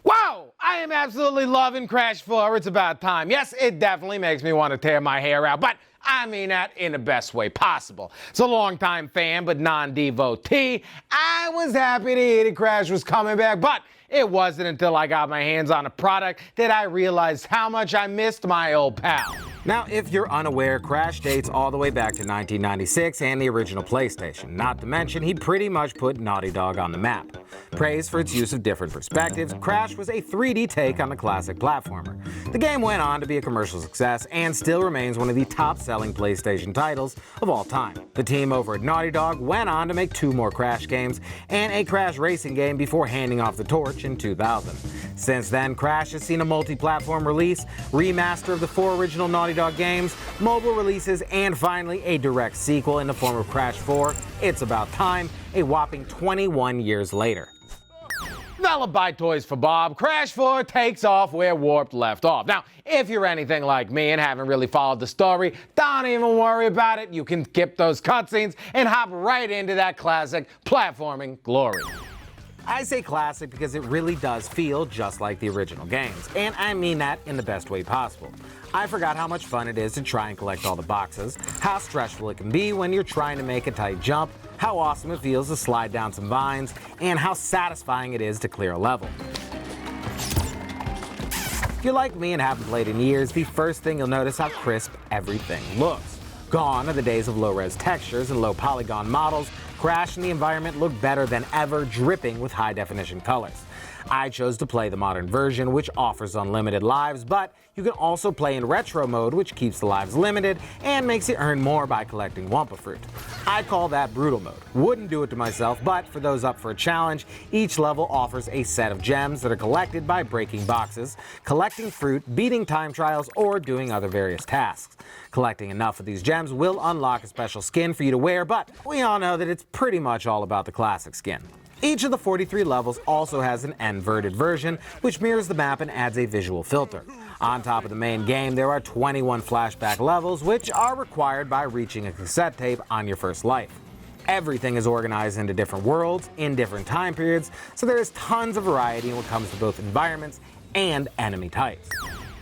Wow! I am absolutely loving Crash 4. It's about time. Yes, it definitely makes me want to tear my hair out, but I mean that in the best way possible. As a longtime fan but non-devotee, I was happy to hear that Crash was coming back, but it wasn't until I got my hands on a product that I realized how much I missed my old pal. Now, if you're unaware, Crash dates all the way back to 1996 and the original PlayStation. Not to mention, he pretty much put Naughty Dog on the map. Praised for its use of different perspectives, Crash was a 3D take on the classic platformer. The game went on to be a commercial success and still remains one of the top-selling PlayStation titles of all time. The team over at Naughty Dog went on to make 2 more Crash games and a Crash racing game before handing off the torch in 2000. Since then, Crash has seen a multi-platform release, remaster of the 4 original Naughty Dog games, mobile releases, and finally a direct sequel in the form of Crash 4, It's About Time, a whopping 21 years later. Developed by Toys for Bob, Crash 4 takes off where Warped left off. Now, if you're anything like me and haven't really followed the story, don't even worry about it. You can skip those cutscenes and hop right into that classic platforming glory. I say classic because it really does feel just like the original games, and I mean that in the best way possible. I forgot how much fun it is to try and collect all the boxes, how stressful it can be when you're trying to make a tight jump, how awesome it feels to slide down some vines, and how satisfying it is to clear a level. If you're like me and haven't played in years, the first thing you'll notice how crisp everything looks. Gone are the days of low-res textures and low polygon models. Crash and the environment look better than ever, dripping with high-definition colors. I chose to play the modern version, which offers unlimited lives, but you can also play in retro mode, which keeps the lives limited and makes you earn more by collecting Wumpa Fruit. I call that brutal mode. Wouldn't do it to myself, but for those up for a challenge, each level offers a set of gems that are collected by breaking boxes, collecting fruit, beating time trials, or doing other various tasks. Collecting enough of these gems will unlock a special skin for you to wear, but we all know that it's pretty much all about the classic skin. Each of the 43 levels also has an inverted version, which mirrors the map and adds a visual filter. On top of the main game, there are 21 flashback levels, which are required by reaching a cassette tape on your first life. Everything is organized into different worlds, in different time periods, so there is tons of variety when it comes to both environments and enemy types.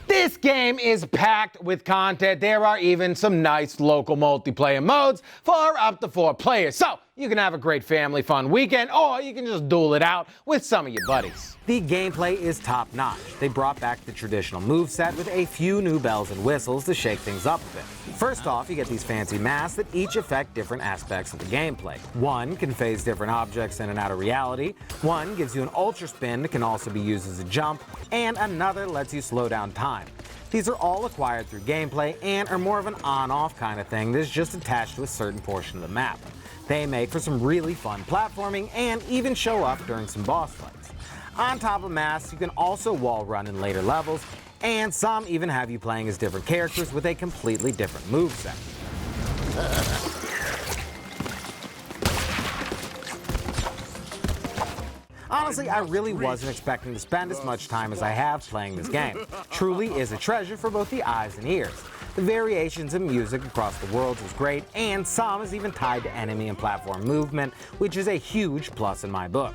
This game is packed with content. There are even some nice local multiplayer modes for up to 4 players. So you can have a great family fun weekend, or you can just duel it out with some of your buddies. The gameplay is top-notch. They brought back the traditional moveset with a few new bells and whistles to shake things up a bit. First off, you get these fancy masks that each affect different aspects of the gameplay. One can phase different objects in and out of reality, one gives you an ultra spin that can also be used as a jump, and another lets you slow down time. These are all acquired through gameplay and are more of an on-off kind of thing that's just attached to a certain portion of the map. They make for some really fun platforming and even show up during some boss fights. On top of masks, you can also wall run in later levels, and some even have you playing as different characters with a completely different moveset. Honestly, I really wasn't expecting to spend as much time as I have playing this game. Truly is a treasure for both the eyes and ears. The variations in music across the worlds is great, and some is even tied to enemy and platform movement, which is a huge plus in my book.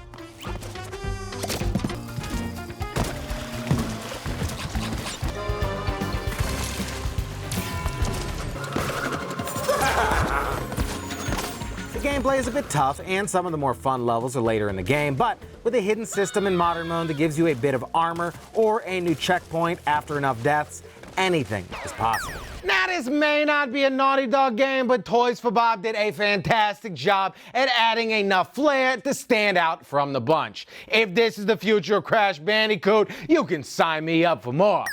The gameplay is a bit tough, and some of the more fun levels are later in the game, but with a hidden system in modern mode that gives you a bit of armor or a new checkpoint after enough deaths, anything is possible. Now, this may not be a Naughty Dog game, but Toys for Bob did a fantastic job at adding enough flair to stand out from the bunch. If this is the future of Crash Bandicoot, you can sign me up for more.